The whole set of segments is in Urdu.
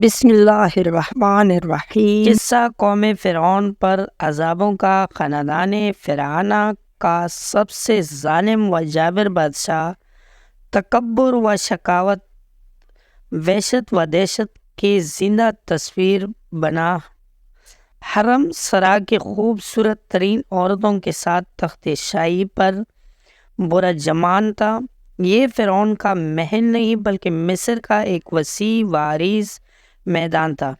بسم اللہ الرحمن الرحیم۔ قصہ قوم فرعون پر عذابوں کا۔ خاندان فرعونہ کا سب سے ظالم و جابر بادشاہ تکبر و شقاوت، وحشت و دہشت کی زندہ تصویر بنا حرم سرا کی خوبصورت ترین عورتوں کے ساتھ تخت شاہی پر برجمان تھا۔ یہ فرعون کا محل نہیں بلکہ مصر کا ایک وسیع و عریض میدان تھا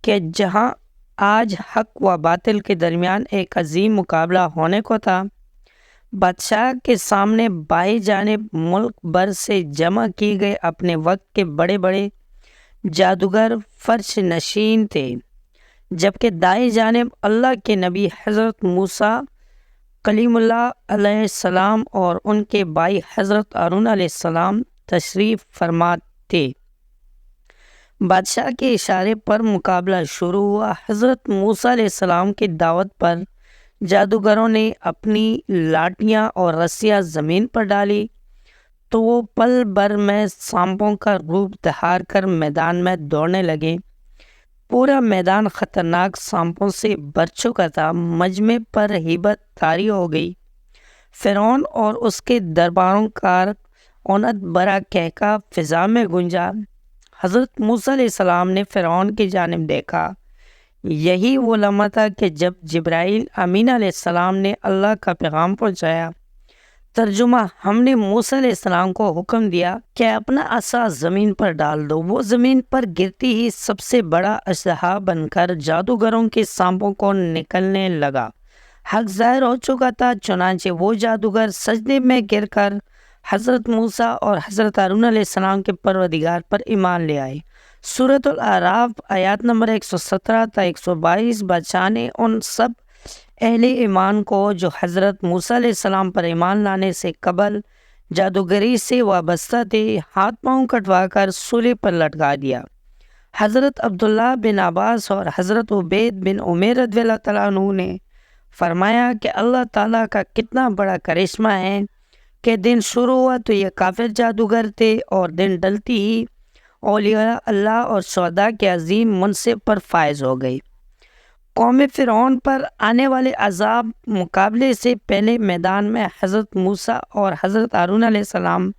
کہ جہاں آج حق و باطل کے درمیان ایک عظیم مقابلہ ہونے کو تھا۔ بادشاہ کے سامنے بائیں جانب ملک بھر سے جمع کیے گئے اپنے وقت کے بڑے بڑے جادوگر فرش نشین تھے، جبکہ دائیں جانب اللہ کے نبی حضرت موسیٰ کلیم اللہ علیہ السلام اور ان کے بھائی حضرت ہارون علیہ السلام تشریف فرما تھے۔ بادشاہ کے اشارے پر مقابلہ شروع ہوا۔ حضرت موسیٰ علیہ السلام کی دعوت پر جادوگروں نے اپنی لاٹھیاں اور رسیاں زمین پر ڈالی تو وہ پل بھر میں سانپوں کا روپ دھار کر میدان میں دوڑنے لگے۔ پورا میدان خطرناک سانپوں سے بھر چکا تھا۔ مجمع پر ہیبت طاری ہو گئی۔ فرعون اور اس کے درباروں کا اونت بھرا قہقہ فضا میں گونجا۔ حضرت موسیٰ علیہ السلام نے فرعون کی جانب دیکھا۔ یہی وہ لمحہ تھا کہ جب جبرائیل امین علیہ السلام نے اللہ کا پیغام پہنچایا۔ ترجمہ: ہم نے موسیٰ علیہ السلام کو حکم دیا کہ اپنا عصا زمین پر ڈال دو۔ وہ زمین پر گرتی ہی سب سے بڑا اژدہا بن کر جادوگروں کے سانپوں کو نکلنے لگا۔ حق ظاہر ہو چکا تھا، چنانچہ وہ جادوگر سجدے میں گر کر حضرت موسیٰ اور حضرت ہارون علیہ السلام کے پروردگار پر ایمان لے آئے۔ سورۃ الاعراف آیات نمبر 117 تا 122۔ بادشاہ نے ان سب اہل ایمان کو جو حضرت موسیٰ علیہ السلام پر ایمان لانے سے قبل جادوگری سے وابستہ تھے، ہاتھ پاؤں کٹوا کر سولی پر لٹکا دیا۔ حضرت عبداللہ بن عباس اور حضرت عبید بن عمیر رضی اللہ تعالیٰ عنہ نے فرمایا کہ اللہ تعالیٰ کا کتنا بڑا کرشمہ ہے کہ دن شروع ہوا تو یہ کافر جادوگر تھے اور دن ڈلتی ہی اولیاء اللہ اور شہداء کے عظیم منصب پر فائز ہو گئی۔ قوم فرعون پر آنے والے عذاب مقابلے سے پہلے میدان میں حضرت موسیٰ اور حضرت ہارون علیہ السلام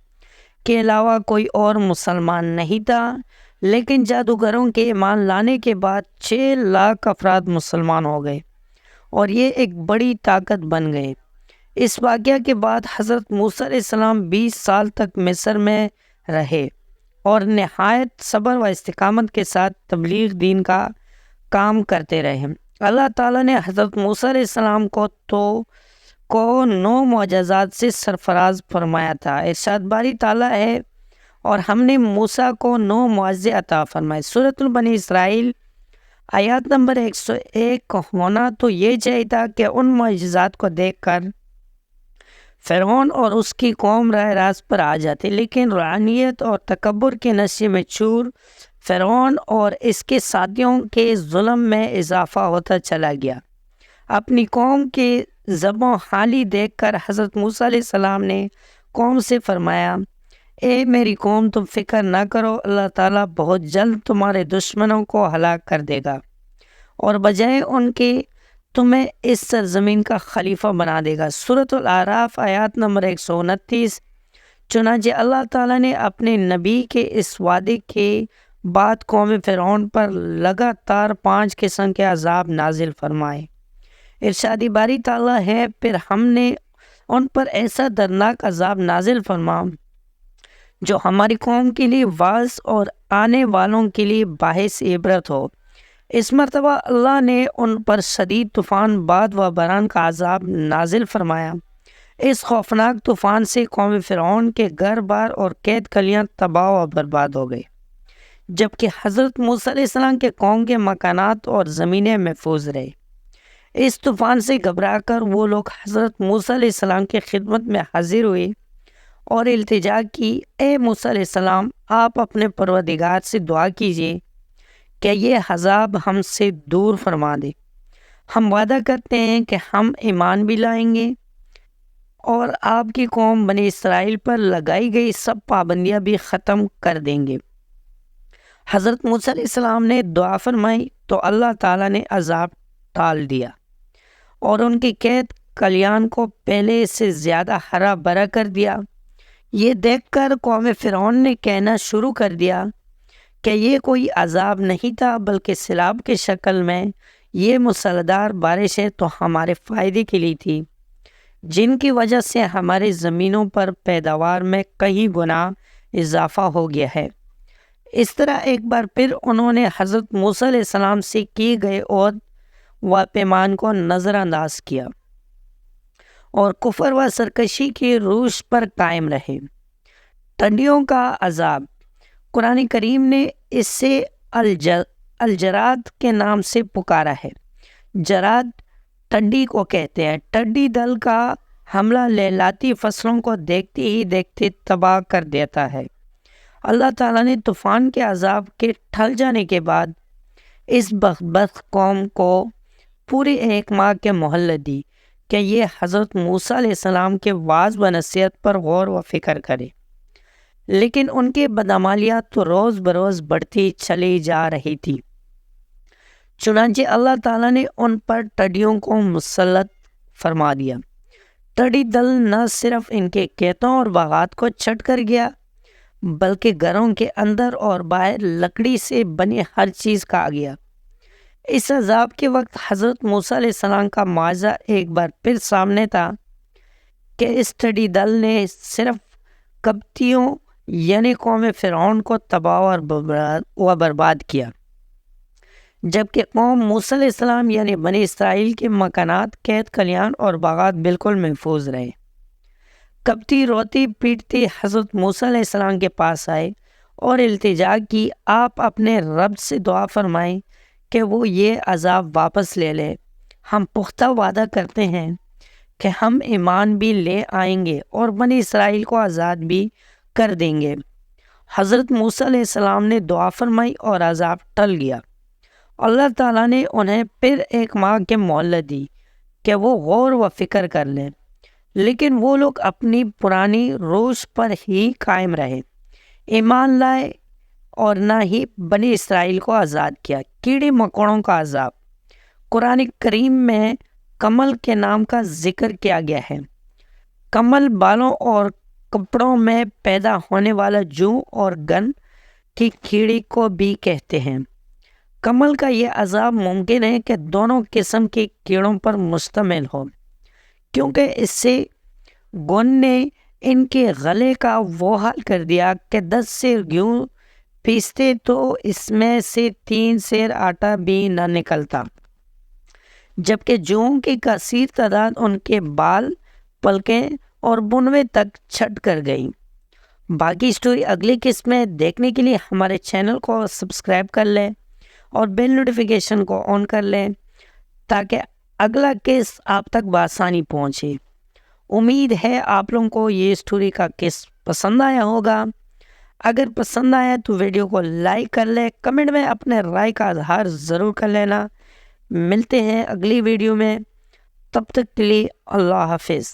کے علاوہ کوئی اور مسلمان نہیں تھا، لیکن جادوگروں کے ایمان لانے کے بعد 6 لاکھ افراد مسلمان ہو گئے اور یہ ایک بڑی طاقت بن گئے۔ اس واقعہ کے بعد حضرت موسیٰ علیہ السلام 20 سال تک مصر میں رہے اور نہایت صبر و استقامت کے ساتھ تبلیغ دین کا کام کرتے رہے۔ اللہ تعالیٰ نے حضرت موسیٰ علیہ السلام کو 9 معجزات سے سرفراز فرمایا تھا۔ ارشاد باری تعالیٰ ہے، اور ہم نے موسیٰ کو 9 معجزے عطا فرمائے۔ سورۃ بنی اسرائیل آیات نمبر 101۔ ہونا تو یہ چاہیے تھا کہ ان معجزات کو دیکھ کر فرعون اور اس کی قوم راہ راست پر آ جاتے، لیکن روحانیت اور تکبر کے نشے میں چور فرعون اور اس کے ساتھیوں کے ظلم میں اضافہ ہوتا چلا گیا۔ اپنی قوم کے ذبح و حالی دیکھ کر حضرت موسیٰ علیہ السلام نے قوم سے فرمایا، اے میری قوم، تم فکر نہ کرو، اللہ تعالیٰ بہت جلد تمہارے دشمنوں کو ہلاک کر دے گا اور بجائے ان کے تمہیں اس سرزمین کا خلیفہ بنا دے گا۔ سورۃ الاعراف آیات نمبر 129۔ چنانچہ اللہ تعالیٰ نے اپنے نبی کے اس وعدے کے بعد قوم فرعون پر لگاتار 5 قسم کے عذاب نازل فرمائے۔ ارشاد باری تعالیٰ ہے، پھر ہم نے ان پر ایسا دردناک عذاب نازل فرمایا جو ہماری قوم کے لیے واعظ اور آنے والوں کے لیے باعث عبرت ہو۔ اس مرتبہ اللہ نے ان پر شدید طوفان، باد و باران کا عذاب نازل فرمایا۔ اس خوفناک طوفان سے قوم فرعون کے گھر بار اور قید کلیاں تباہ و برباد ہو گئے، جبکہ حضرت موسیٰ علیہ السلام کے قوم کے مکانات اور زمینیں محفوظ رہے۔ اس طوفان سے گھبرا کر وہ لوگ حضرت موسیٰ علیہ السلام کی خدمت میں حاضر ہوئے اور التجا کی، اے موسیٰ علیہ السلام، آپ اپنے پروردگار سے دعا کیجیے کہ یہ عذاب ہم سے دور فرما دے۔ ہم وعدہ کرتے ہیں کہ ہم ایمان بھی لائیں گے اور آپ کی قوم بنی اسرائیل پر لگائی گئی سب پابندیاں بھی ختم کر دیں گے۔ حضرت موسیٰ علیہ السلام نے دعا فرمائی تو اللہ تعالیٰ نے عذاب ٹال دیا اور ان کی قید کلیان کو پہلے سے زیادہ ہرا بھرا کر دیا۔ یہ دیکھ کر قوم فرعون نے کہنا شروع کر دیا کہ یہ کوئی عذاب نہیں تھا بلکہ سیلاب کی شکل میں یہ موسلادھار بارشیں تو ہمارے فائدے کے لیے تھی، جن کی وجہ سے ہماری زمینوں پر پیداوار میں کئی گنا اضافہ ہو گیا ہے۔ اس طرح ایک بار پھر انہوں نے حضرت موسیٰ علیہ السلام سے کیے گئے عہد و پیمان کو نظر انداز کیا اور کفر و سرکشی کی روش پر قائم رہے۔ ٹڈیوں کا عذاب، قرآن کریم نے اس سے الجراد کے نام سے پکارا ہے۔ جراد ٹڈی کو کہتے ہیں۔ ٹڈی دل کا حملہ لیلاتی فصلوں کو دیکھتے ہی دیکھتے تباہ کر دیتا ہے۔ اللہ تعالیٰ نے طوفان کے عذاب کے ٹھل جانے کے بعد اس بدبخت قوم کو پورے 1 ماہ کی مہلت دی کہ یہ حضرت موسیٰ علیہ السلام کے وعظ و نصیحت پر غور و فکر کرے، لیکن ان کی بدعمالیات تو روز بروز بڑھتی چلی جا رہی تھی۔ چنانچہ اللہ تعالیٰ نے ان پر ٹڈیوں کو مسلط فرما دیا۔ ٹڈی دل نہ صرف ان کے کھیتوں اور باغات کو چٹ کر گیا بلکہ گھروں کے اندر اور باہر لکڑی سے بنی ہر چیز کھا گیا۔ اس عذاب کے وقت حضرت موسیٰ علیہ السلام کا معجزہ ایک بار پھر سامنے تھا کہ اس ٹڈی دل نے صرف قبطیوں یعنی قوم فرعون کو تباہ و برباد کیا، جبکہ قوم موسیٰ علیہ السلام یعنی بنی اسرائیل کے مکانات، کھیت کھلیان اور باغات بالکل محفوظ رہے۔ قبطی روتی پیٹتی حضرت موسیٰ علیہ السلام کے پاس آئے اور التجا کی، آپ اپنے رب سے دعا فرمائیں کہ وہ یہ عذاب واپس لے لے۔ ہم پختہ وعدہ کرتے ہیں کہ ہم ایمان بھی لے آئیں گے اور بنی اسرائیل کو آزاد بھی کر دیں گے۔ حضرت موسیٰ علیہ السلام نے دعا فرمائی اور عذاب ٹل گیا۔ اللہ تعالیٰ نے انہیں پھر 1 ماہ کی مہلت دی کہ وہ غور و فکر کر لیں، لیکن وہ لوگ اپنی پرانی روش پر ہی قائم رہے، ایمان لائے اور نہ ہی بنی اسرائیل کو آزاد کیا۔ کیڑے مکوڑوں کا عذاب، قرآن کریم میں کمل کے نام کا ذکر کیا گیا ہے۔ کمل بالوں اور کپڑوں میں پیدا ہونے والا جوں اور گن کی کیڑی کو بھی کہتے ہیں۔ کمل کا یہ عذاب ممکن ہے کہ دونوں قسم کے کیڑوں پر مشتمل ہو، کیونکہ اس سے گن نے ان کے گلے کا وہ حال کر دیا کہ 10 سیر گیہوں پیستے تو اس میں سے 3 سیر آٹا بھی نہ نکلتا، جبکہ جوؤں کی کثیر تعداد ان کے بال، پلکیں اور بنوے تک چھٹ کر گئی۔ باقی سٹوری اگلی قسط میں دیکھنے کے لیے ہمارے چینل کو سبسکرائب کر لیں اور بیل نوٹیفیکیشن کو آن کر لیں تاکہ اگلا قسط آپ تک بآسانی پہنچے۔ امید ہے آپ لوگوں کو یہ سٹوری کا قسط پسند آیا ہوگا۔ اگر پسند آیا تو ویڈیو کو لائک کر لیں، کمنٹ میں اپنے رائے کا اظہار ضرور کر لینا۔ ملتے ہیں اگلی ویڈیو میں، تب تک کے لیے اللہ حافظ۔